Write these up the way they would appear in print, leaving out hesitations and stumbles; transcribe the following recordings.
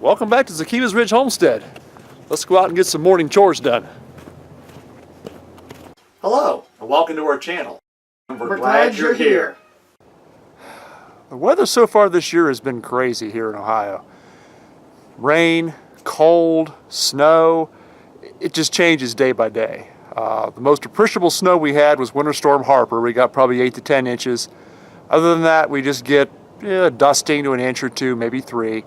Welcome back to Zakiva's Ridge Homestead. Let's go out and get some morning chores done. Hello, and welcome to our channel. We're glad you're here. The weather so far this year has been crazy here in Ohio. Rain, cold, snow, it just changes day by day. The most appreciable snow we had was Winter Storm Harper. We got probably 8 to 10 inches. Other than that, we just get dusting to an inch or two, maybe 3.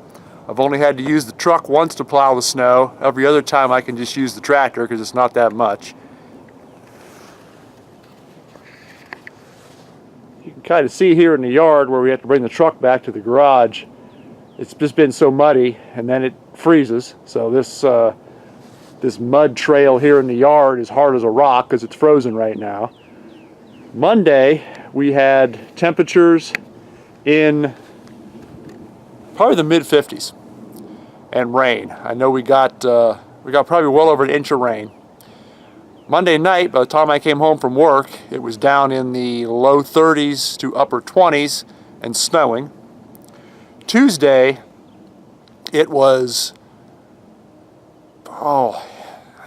I've only had to use the truck once to plow the snow. Every other time I can just use the tractor because it's not that much. You can kind of see here in the yard where we have to bring the truck back to the garage. It's just been so muddy, and then it freezes. So this mud trail here in the yard is hard as a rock because it's frozen right now. Monday we had temperatures in probably the mid-50s and rain. I know we got probably well over an inch of rain. Monday night, by the time I came home from work, it was down in the low 30s to upper 20s and snowing. Tuesday, it was, I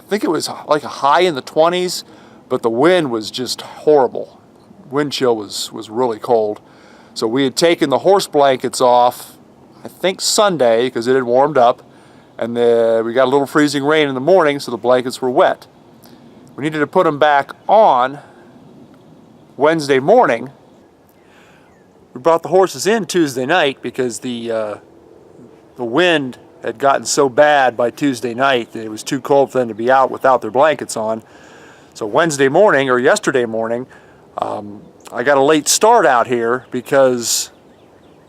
think it was like a high in the 20s, but the wind was just horrible. Wind chill was really cold. So we had taken the horse blankets off, I think Sunday, because it had warmed up, and we got a little freezing rain in the morning, so the blankets were wet. We needed to put them back on Wednesday morning. We brought the horses in Tuesday night because the wind had gotten so bad by Tuesday night that it was too cold for them to be out without their blankets on. So Wednesday morning, or yesterday morning, I got a late start out here because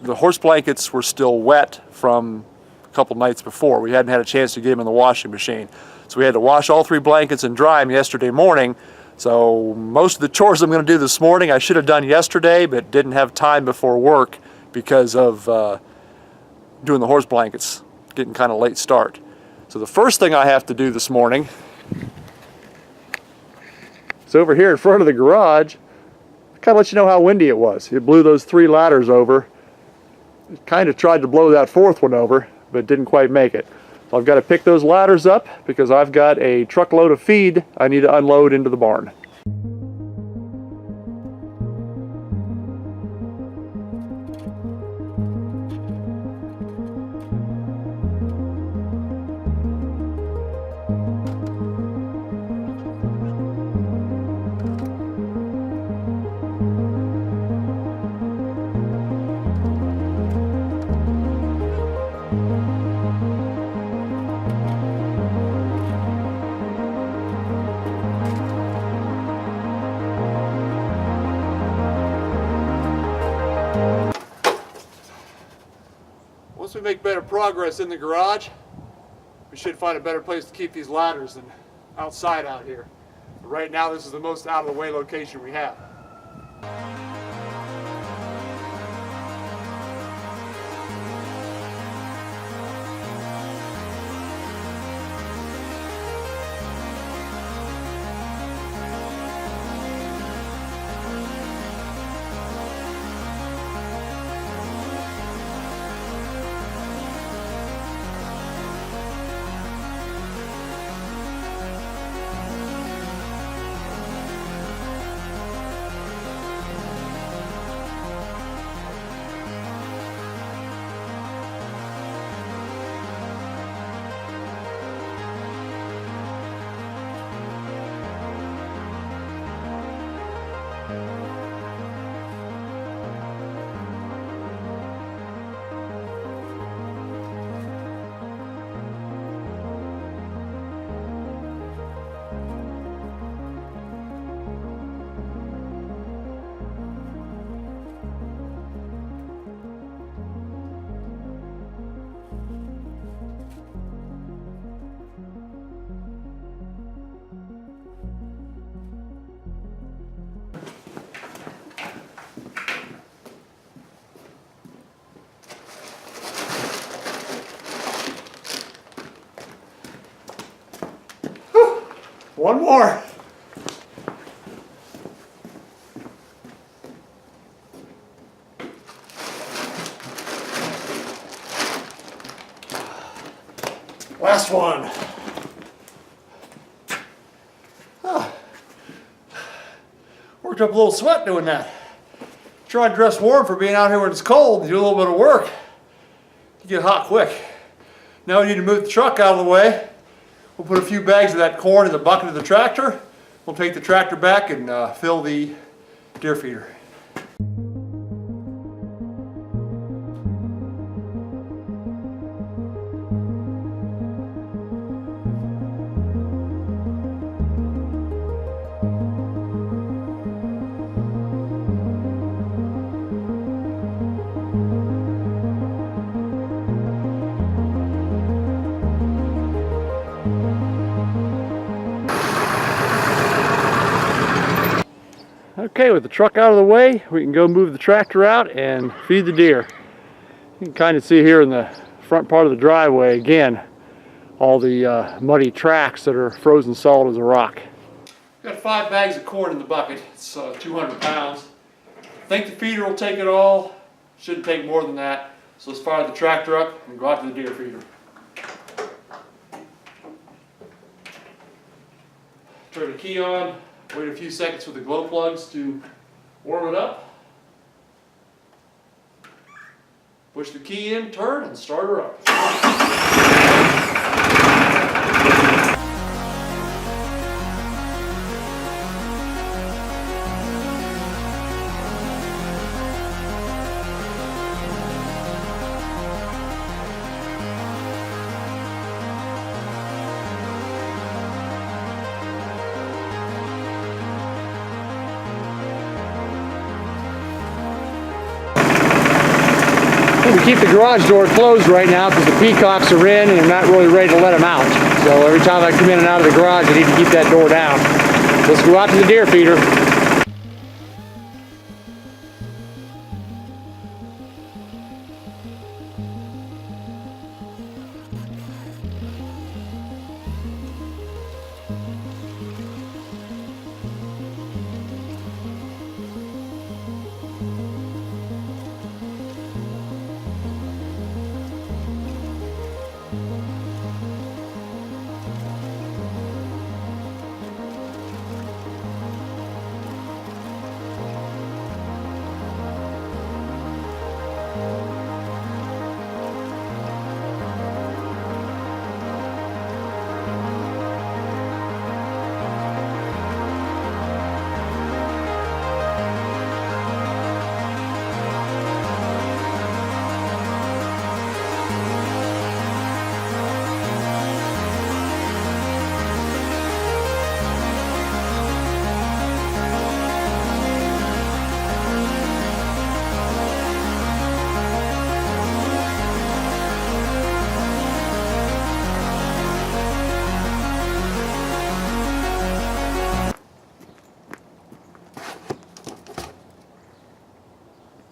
the horse blankets were still wet from a couple nights before. We hadn't had a chance to get them in the washing machine. So we had to wash all 3 blankets and dry them yesterday morning. So most of the chores I'm going to do this morning I should have done yesterday, but didn't have time before work because of doing the horse blankets, getting kind of late start. So the first thing I have to do this morning is over here in front of the garage. Kind of let you know how windy it was. It blew those 3 ladders over. It kind of tried to blow that 4th one over, but didn't quite make it. So I've got to pick those ladders up because I've got a truckload of feed I need to unload into the barn. Once we make better progress in the garage, we should find a better place to keep these ladders than outside out here. But right now, this is the most out of the way location we have. One more. Last one. Oh. Worked up a little sweat doing that. Try to dress warm for being out here when it's cold and do a little bit of work. You get hot quick. Now we need to move the truck out of the way. We'll put a few bags of that corn in the bucket of the tractor. We'll take the tractor back and fill the deer feeder. Okay, with the truck out of the way, we can go move the tractor out and feed the deer. You can kind of see here in the front part of the driveway, again, all the muddy tracks that are frozen solid as a rock. Got 5 bags of corn in the bucket. It's 200 pounds. I think the feeder will take it all. Shouldn't take more than that. So let's fire the tractor up and go out to the deer feeder. Turn the key on. Wait a few seconds for the glow plugs to warm it up. Push the key in, turn, and start her up. We keep the garage door closed right now because the peacocks are in and I'm not really ready to let them out. So every time I come in and out of the garage, I need to keep that door down. Let's go out to the deer feeder.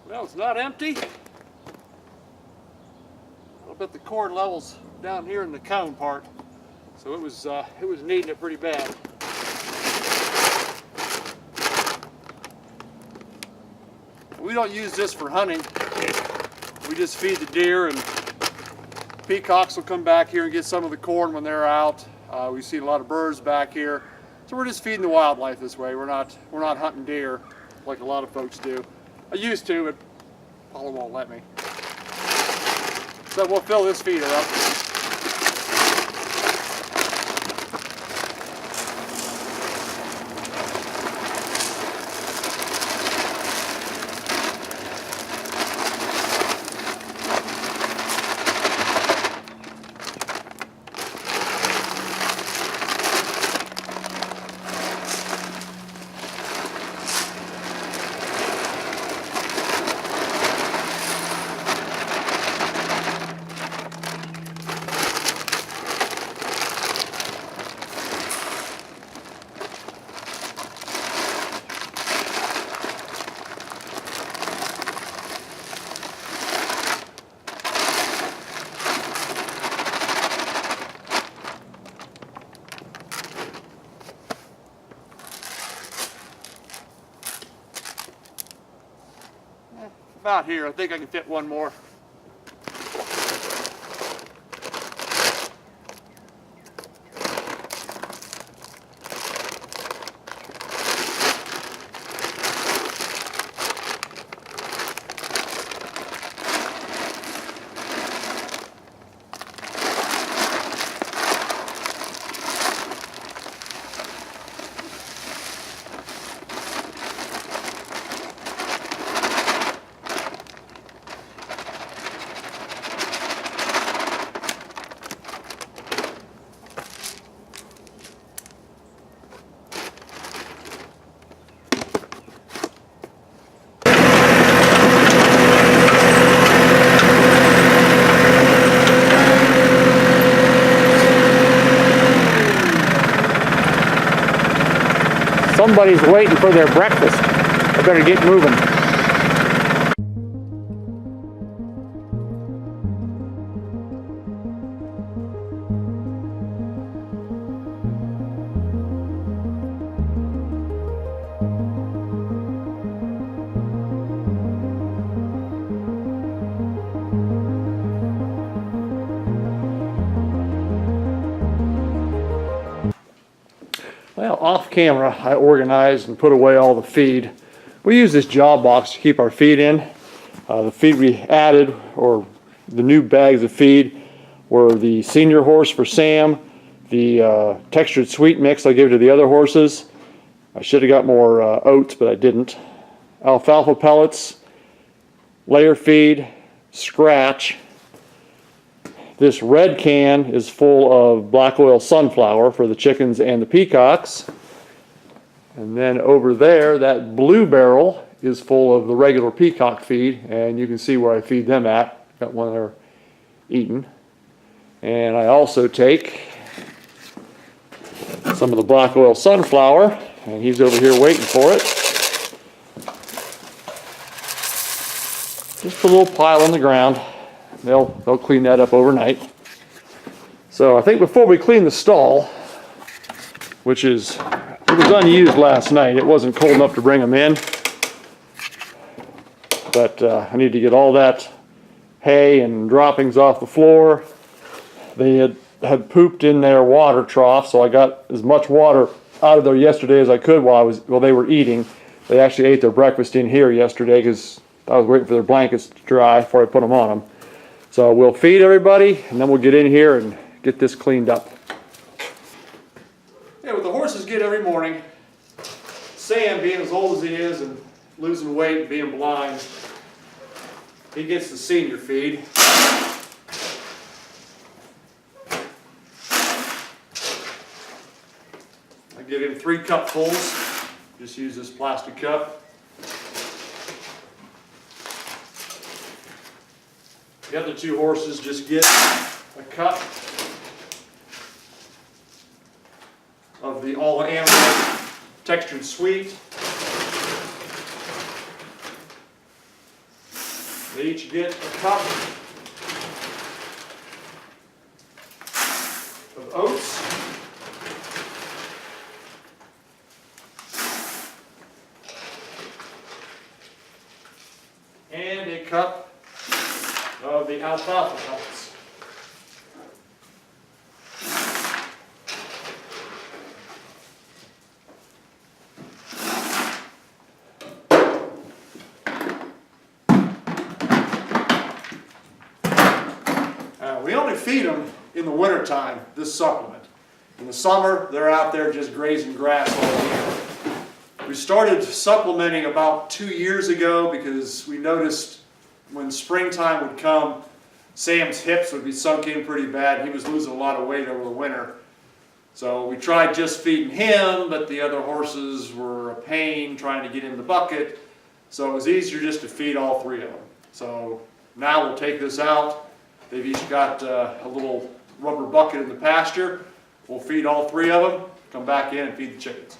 Well, it's not empty. I'll bet the corn level's down here in the cone part, so it was needing it pretty bad. We don't use this for hunting. We just feed the deer, and peacocks will come back here and get some of the corn when they're out. We see a lot of birds back here, so we're just feeding the wildlife this way. We're not hunting deer like a lot of folks do. I used to, but Paula won't let me. So we'll fill this feeder up. About here. I think I can fit one more. Somebody's waiting for their breakfast. I better get moving. Well, off camera, I organized and put away all the feed. We use this job box to keep our feed in. The feed we added, or the new bags of feed, were the senior horse for Sam, the textured sweet mix I gave to the other horses. I should have got more oats, but I didn't. Alfalfa pellets, layer feed, scratch. This red can is full of black oil sunflower for the chickens and the peacocks. And then over there, that blue barrel is full of the regular peacock feed, and you can see where I feed them at. Got one there eating. And I also take some of the black oil sunflower, and he's over here waiting for it. Just a little pile on the ground. They'll clean that up overnight. So I think before we clean the stall, which it was unused last night. It wasn't cold enough to bring them in. But I need to get all that hay and droppings off the floor. They had pooped in their water trough, so I got as much water out of there yesterday as I could while they were eating. They actually ate their breakfast in here yesterday because I was waiting for their blankets to dry before I put them on them. So we'll feed everybody, and then we'll get in here and get this cleaned up. Yeah, what the horses get every morning, Sam, being as old as he is and losing weight and being blind, he gets the senior feed. I give him 3 cupfuls. Just use this plastic cup. The other 2 horses just get a cup of the all-animal textured sweet. They each get a cup of oats. And a cup of the alfalfa pellets. We only feed them in the wintertime, this supplement. In the summer, they're out there just grazing grass all year. We started supplementing about 2 years ago because we noticed when springtime would come, Sam's hips would be sunk in pretty bad. He was losing a lot of weight over the winter. So we tried just feeding him, but the other horses were a pain trying to get in the bucket. So it was easier just to feed all 3 of them. So now we'll take this out. They've each got a little rubber bucket in the pasture. We'll feed all 3 of them, come back in and feed the chickens.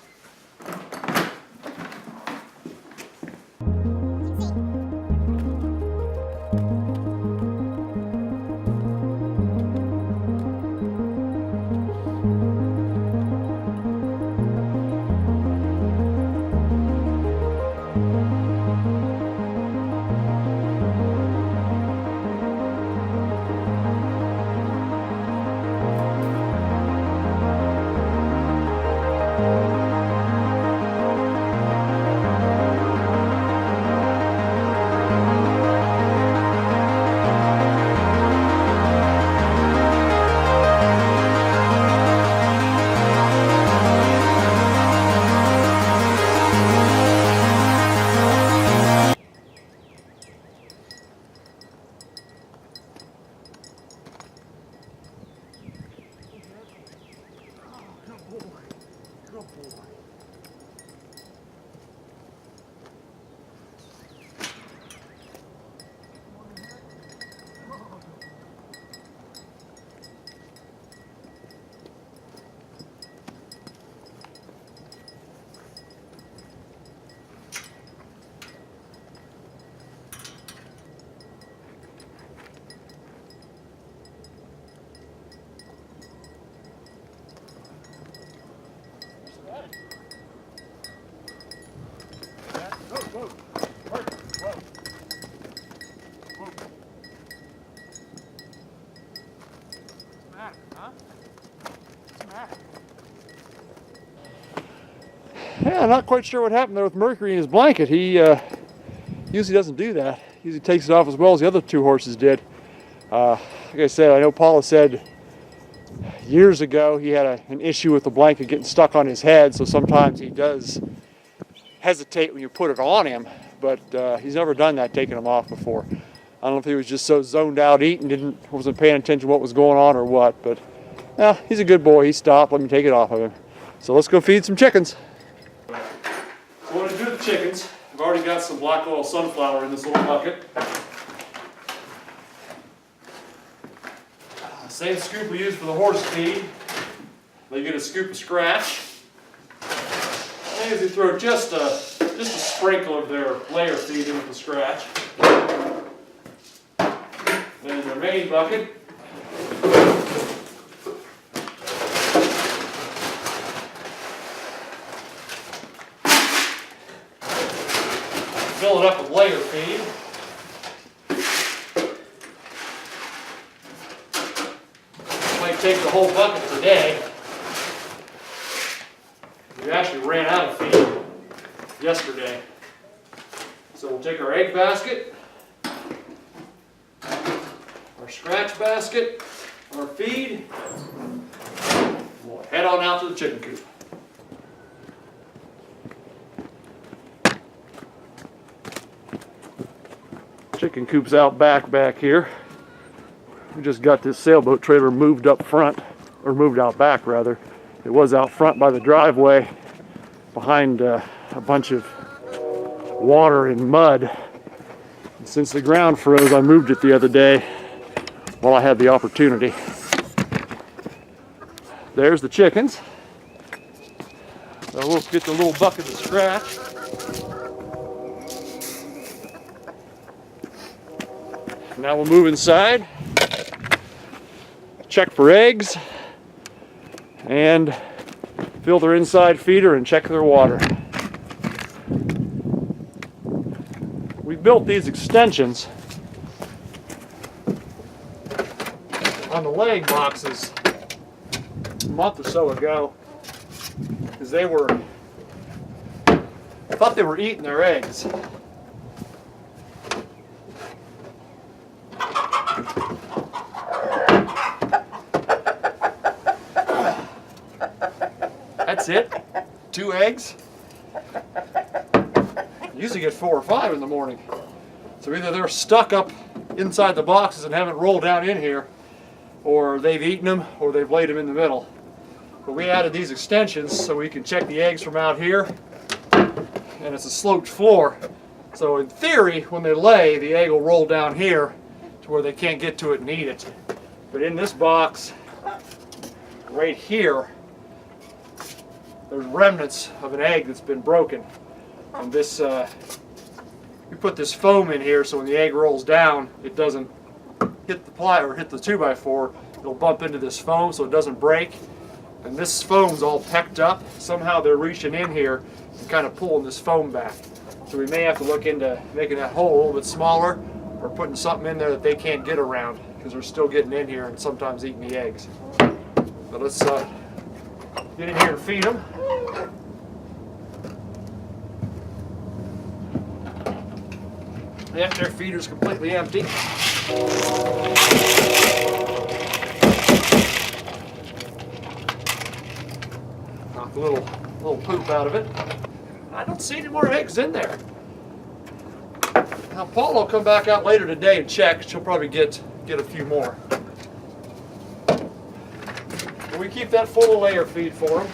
matter, huh? What's the matter? Yeah, I'm not quite sure what happened there with Mercury in his blanket. He usually doesn't do that. He usually takes it off as well as the other two horses did. Like I said, I know Paula said years ago he had an issue with the blanket getting stuck on his head, so sometimes he does hesitate when you put it on him, but he's never done that, taking him off before. I don't know if he was just so zoned out eating, wasn't paying attention to what was going on or what, but he's a good boy. He stopped, let me take it off of him. So let's go feed some chickens. So what I do with the chickens, I've already got some black oil sunflower in this little bucket. Same scoop we use for the horse feed. They get a scoop of scratch. I usually throw just a sprinkle of their layer feed in with the scratch. Then in their main bucket, fill it up with layer feed. Might take the whole bucket today. We actually ran out of feed yesterday. So we'll take our egg basket, our scratch basket, our feed, and we'll head on out to the chicken coop. Chicken coop's out back here. We just got this sailboat trailer moved up front, or moved out back rather. It was out front by the driveway behind a bunch of water and mud. And since the ground froze, I moved it the other day while I had the opportunity. There's the chickens. So we'll get the little bucket of scratch. Now we'll move inside, check for eggs, and fill their inside feeder and check their water. We built these extensions on the laying boxes a month or so ago because I thought they were eating their eggs. That's it. 2 eggs. Usually get 4 or 5 in the morning. So either they're stuck up inside the boxes and haven't rolled down in here, or they've eaten them, or they've laid them in the middle. But we added these extensions so we can check the eggs from out here, and it's a sloped floor. So in theory, when they lay, the egg will roll down here to where they can't get to it and eat it. But in this box, right here, there's remnants of an egg that's been broken. And this, we put this foam in here so when the egg rolls down, it doesn't hit the ply or hit the 2x4. It'll bump into this foam so it doesn't break. And this foam's all pecked up. Somehow they're reaching in here and kind of pulling this foam back. So we may have to look into making that hole a little bit smaller or putting something in there that they can't get around because they're still getting in here and sometimes eating the eggs. But let's get in here and feed them. Yep, their feeder's completely empty. Knock a little poop out of it. I don't see any more eggs in there. Now Paula will come back out later today and check. She'll probably get a few more. But we keep that full of layer feed for them.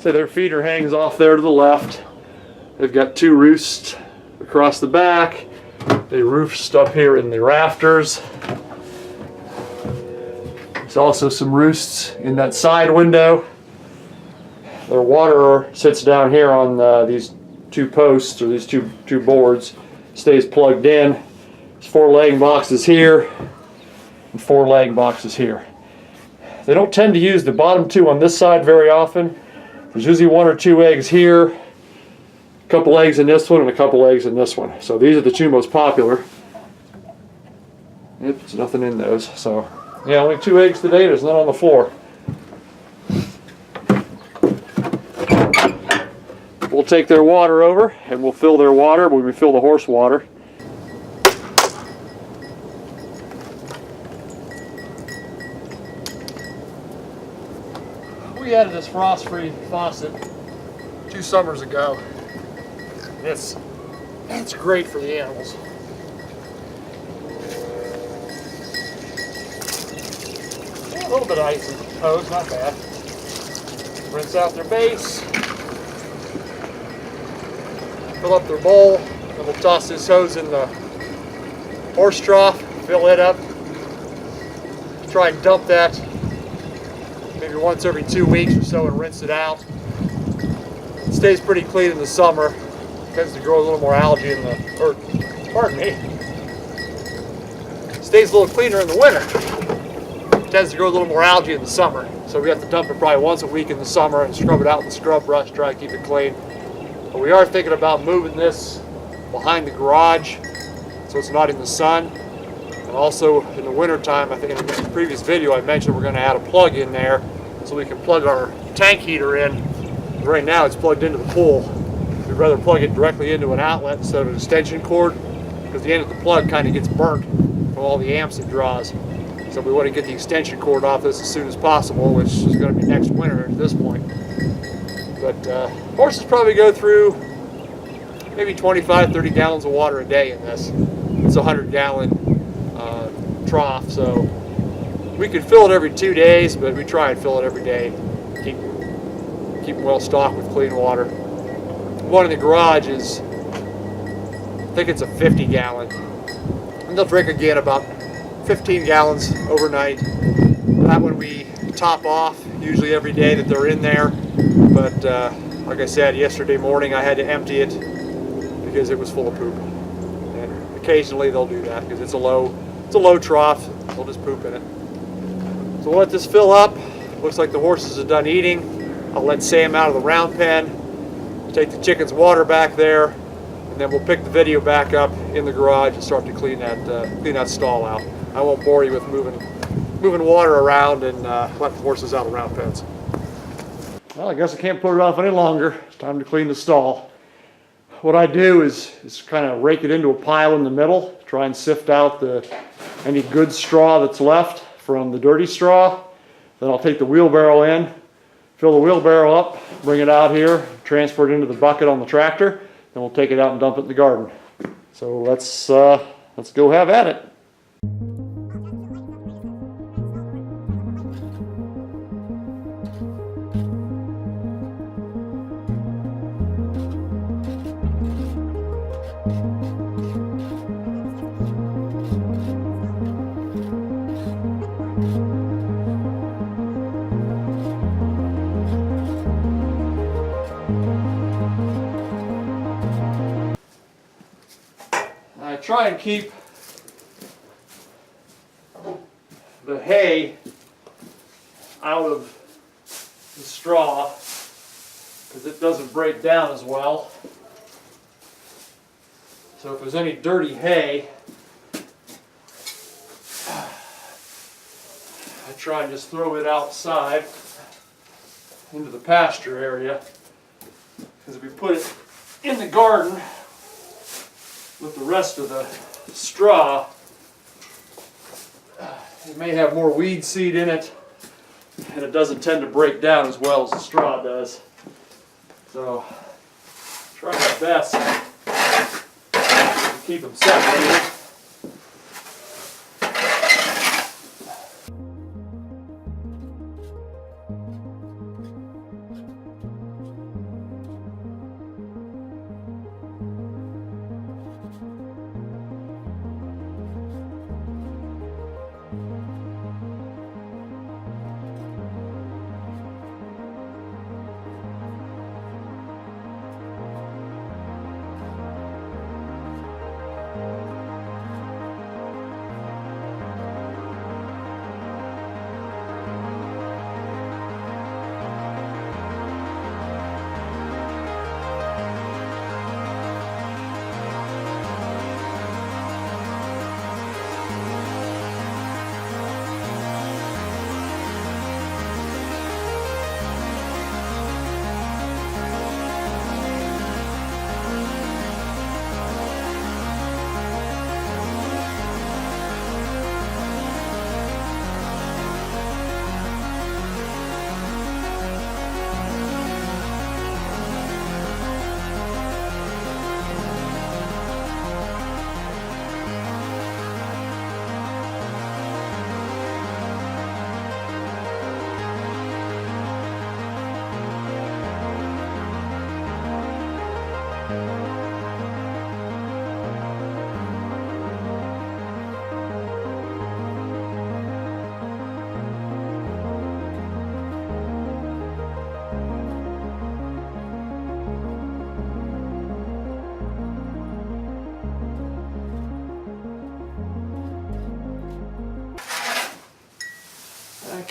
So their feeder hangs off there to the left. They've got 2 roosts across the back. They roost up here in the rafters. There's also some roosts in that side window. Their water sits down here on these 2 posts, or these two boards. Stays plugged in. There's 4 laying boxes here and 4 laying boxes here. They don't tend to use the bottom 2 on this side very often. There's usually 1 or 2 eggs here, a couple eggs in this one, and a couple eggs in this one. So these are the 2 most popular. Yep, there's nothing in those. So yeah, only 2 eggs today. There's none on the floor. We'll take their water over and we'll fill their water when we fill the horse water. We added this frost-free faucet 2 summers ago. It's great for the animals. A little bit of ice in the hose, not bad. Rinse out their base. Fill up their bowl, and we'll toss this hose in the horse trough, fill it up. Try and dump that maybe once every 2 weeks or so and rinse it out. It stays pretty clean in the summer. Tends to grow a little more algae in the, or pardon me, stays a little cleaner in the winter. Tends to grow a little more algae in the summer. So we have to dump it probably once a week in the summer and scrub it out with the scrub brush, try to keep it clean. But we are thinking about moving this behind the garage so it's not in the sun. And also in the winter time, I think in the previous video I mentioned we're going to add a plug in there so we can plug our tank heater in. Right now it's plugged into the pool. We'd rather plug it directly into an outlet instead of an extension cord because the end of the plug kind of gets burnt from all the amps it draws. So we want to get the extension cord off this as soon as possible, which is going to be next winter at this point. But horses probably go through maybe 25-30 gallons of water a day in this. It's a 100-gallon trough, so we could fill it every 2 days, but we try and fill it every day. Keep them well stocked with clean water. One in the garage is, I think it's a 50-gallon. And they'll drink again about 15 gallons overnight. That one we top off usually every day that they're in there. But like I said, yesterday morning I had to empty it because it was full of poop. And occasionally they'll do that because it's a low trough. They'll just poop in it. So we'll let this fill up. Looks like the horses are done eating. I'll let Sam out of the round pen, take the chicken's water back there, and then we'll pick the video back up in the garage and start to clean that stall out. I won't bore you with moving water around and let the horses out of round pens. Well, I guess I can't put it off any longer. It's time to clean the stall. What I do is kind of rake it into a pile in the middle, try and sift out any good straw that's left from the dirty straw. Then I'll take the wheelbarrow in, fill the wheelbarrow up, bring it out here, transfer it into the bucket on the tractor, then we'll take it out and dump it in the garden. So let's go have at it. I try and keep the hay out of the straw because it doesn't break down as well. So if there's any dirty hay, I try and just throw it outside into the pasture area, because if we put it in the garden with the rest of the straw, it may have more weed seed in it, and it doesn't tend to break down as well as the straw does. So try my best to keep them separated.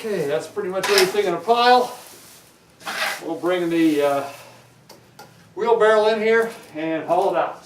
Okay, that's pretty much everything in a pile. We'll bring the wheelbarrow in here and haul it out.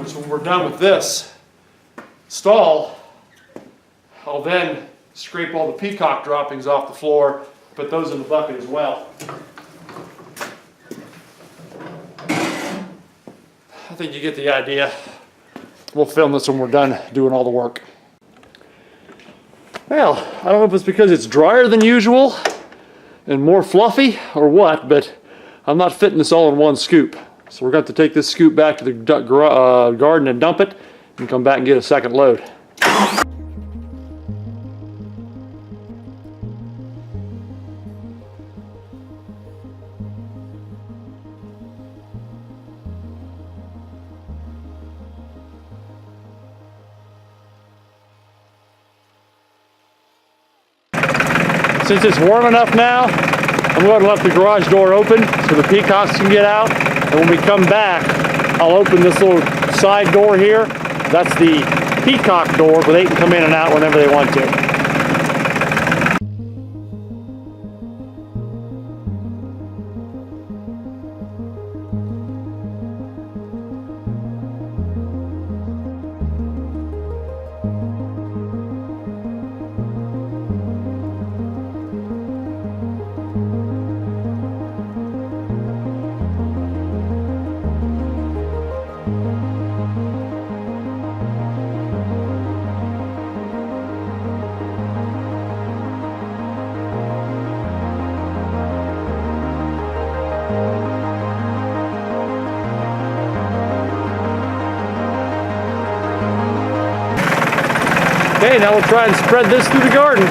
So when we're done with this stall, I'll then scrape all the peacock droppings off the floor, put those in the bucket as well. I think you get the idea. We'll film this when we're done doing all the work. Well, I don't know if it's because it's drier than usual and more fluffy or what, but I'm not fitting this all in one scoop. So we're going to have to take this scoop back to the garden and dump it and come back and get a second load. Since it's warm enough now, I'm going to let the garage door open so the peacocks can get out. And when we come back, I'll open this little side door here. That's the peacock door, but they can come in and out whenever they want to. Okay, now we'll try and spread this through the garden.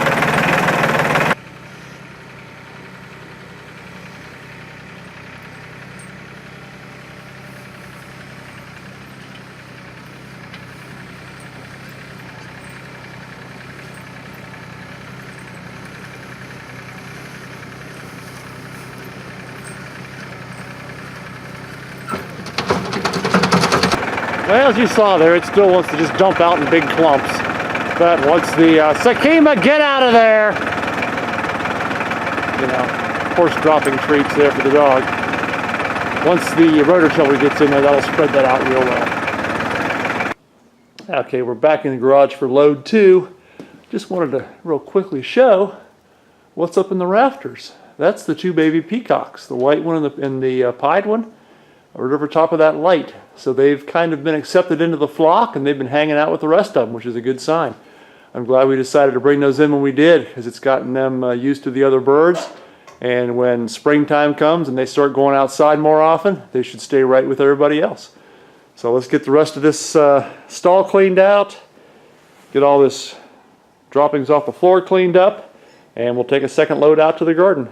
Well, as you saw there, it still wants to just dump out in big clumps. But once the Sakima, get out of there! You know, of course, dropping treats there for the dog. Once the rotor tiller gets in there, that'll spread that out real well. Okay, we're back in the garage for load 2. Just wanted to real quickly show what's up in the rafters. That's the 2 baby peacocks, the white one and the pied one, right over top of that light. So they've kind of been accepted into the flock and they've been hanging out with the rest of them, which is a good sign. I'm glad we decided to bring those in when we did, because it's gotten them used to the other birds. And when springtime comes and they start going outside more often, they should stay right with everybody else. So let's get the rest of this stall cleaned out, get all this droppings off the floor cleaned up, and we'll take a second load out to the garden.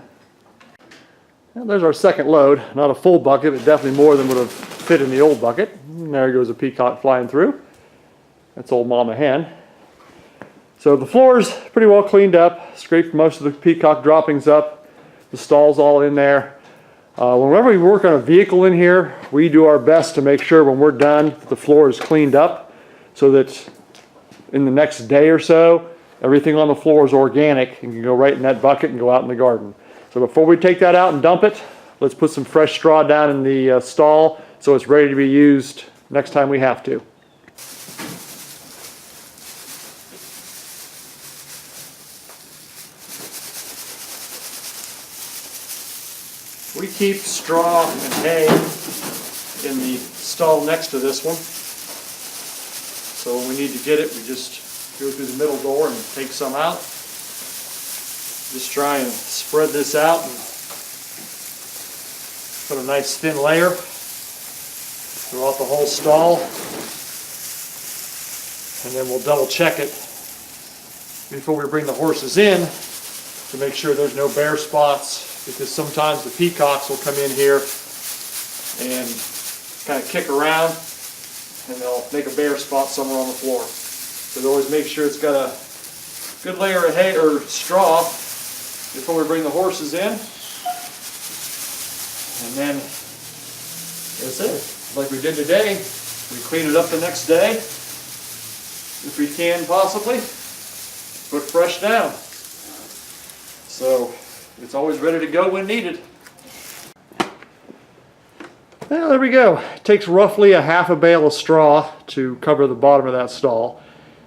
Well, there's our second load. Not a full bucket, but definitely more than would have fit in the old bucket. And there goes a peacock flying through. That's old mama hen. So the floor's pretty well cleaned up. Scraped most of the peacock droppings up. The stall's all in there. Whenever we work on a vehicle in here, we do our best to make sure when we're done, the floor is cleaned up so that in the next day or so, everything on the floor is organic and can go right in that bucket and go out in the garden. So before we take that out and dump it, let's put some fresh straw down in the stall so it's ready to be used next time we have to. We keep straw and hay in the stall next to this one. So when we need to get it, we just go through the middle door and take some out. Just try and spread this out and put a nice thin layer throughout the whole stall. And then we'll double check it before we bring the horses in to make sure there's no bare spots, because sometimes the peacocks will come in here and kind of kick around and they'll make a bare spot somewhere on the floor. So we always make sure it's got a good layer of hay or straw before we bring the horses in. And then, that's it. Like we did today, we clean it up the next day, if we can possibly, put fresh down. So it's always ready to go when needed. Well, there we go. It takes roughly a half a bale of straw to cover the bottom of that stall.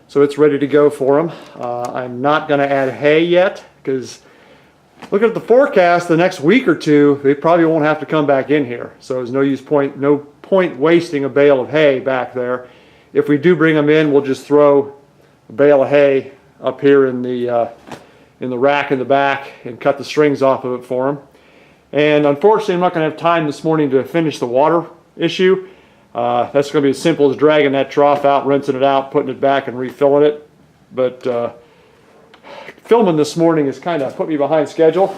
So it's ready to go for them. I'm not going to add hay yet because looking at the forecast the next week or two, they probably won't have to come back in here. So there's no point wasting a bale of hay back there. If we do bring them in, we'll just throw a bale of hay up here in the rack in the back and cut the strings off of it for them. And unfortunately, I'm not going to have time this morning to finish the water issue. That's going to be as simple as dragging that trough out, rinsing it out, putting it back, and refilling it. But filming this morning has kind of put me behind schedule.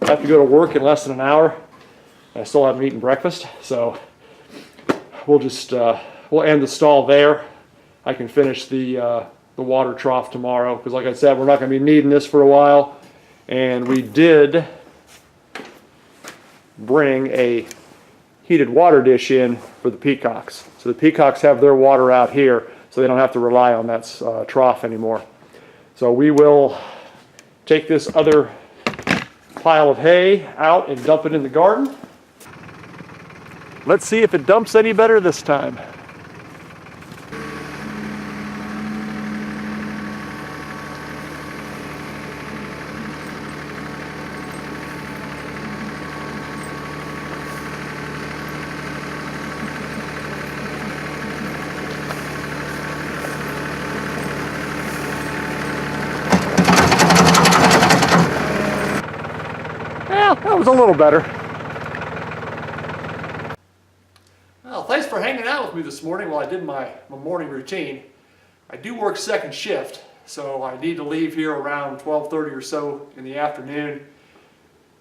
I have to go to work in less than an hour. I still haven't eaten breakfast, so we'll just we'll end the stall there. I can finish the water trough tomorrow because, like I said, we're not going to be needing this for a while. And we did bring a heated water dish in for the peacocks. So the peacocks have their water out here, so they don't have to rely on that trough anymore. So we will take this other pile of hay out and dump it in the garden. Let's see if it dumps any better this time. That was a little better. Well, thanks for hanging out with me this morning while I did my morning routine. I do work second shift, so I need to leave here around 12:30 or so in the afternoon.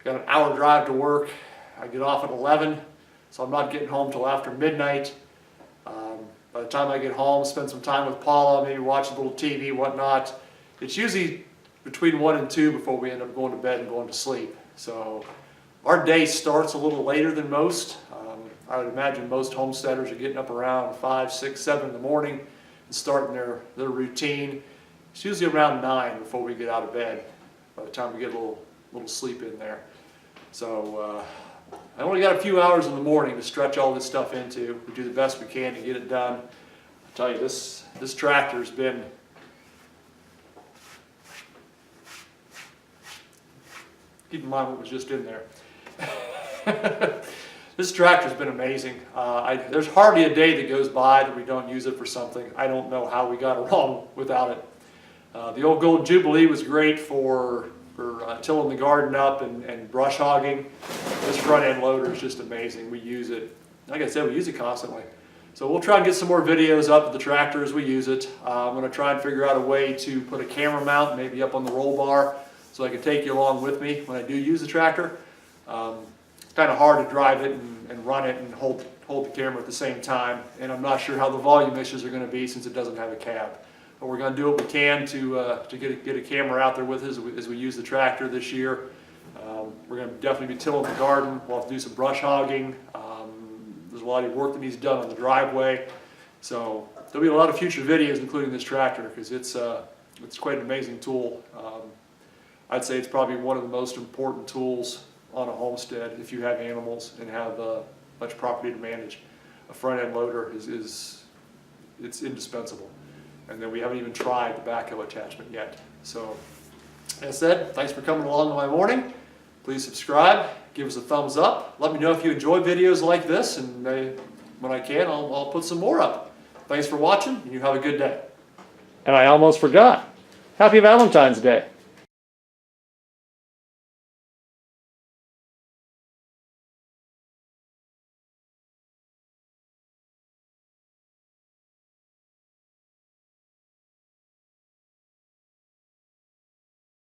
Got an hour drive to work. I get off at 11, so I'm not getting home till after midnight. By the time I get home, spend some time with Paula, maybe watch a little TV, whatnot. It's usually between 1 and 2 before we end up going to bed and going to sleep. So our day starts a little later than most. I would imagine most homesteaders are getting up around 5, 6, 7 in the morning and starting their routine. It's usually around 9 before we get out of bed, by the time we get a little sleep in there. So I only got a few hours in the morning to stretch all this stuff into. We do the best we can to get it done. I tell you, this tractor's been keep in mind what was just in there. This tractor's been amazing. There's hardly a day that goes by that we don't use it for something. I don't know how we got along without it. The old Gold Jubilee was great for tilling the garden up and brush hogging. This front end loader is just amazing. We use it, like I said, we use it constantly. So we'll try and get some more videos up of the tractor as we use it. I'm going to try and figure out a way to put a camera mount maybe up on the roll bar so I can take you along with me when I do use the tractor. kind of hard to drive it and run it and hold the camera at the same time. And I'm not sure how the volume issues are going to be since it doesn't have a cab. But we're going to do what we can to get a camera out there with us as we use the tractor this year. We're going to definitely be tilling the garden. We'll have to do some brush hogging. There's a lot of work that needs done on the driveway. So there'll be a lot of future videos including this tractor because it's quite an amazing tool. I'd say it's probably one of the most important tools on a homestead if you have animals and have much property to manage. A front end loader it's indispensable. And then we haven't even tried the backhoe attachment yet. So, as said, thanks for coming along to my morning. Please subscribe, give us a thumbs up. Let me know if you enjoy videos like this, and when I can, I'll put some more up. Thanks for watching, and you have a good day. And I almost forgot. Happy Valentine's Day.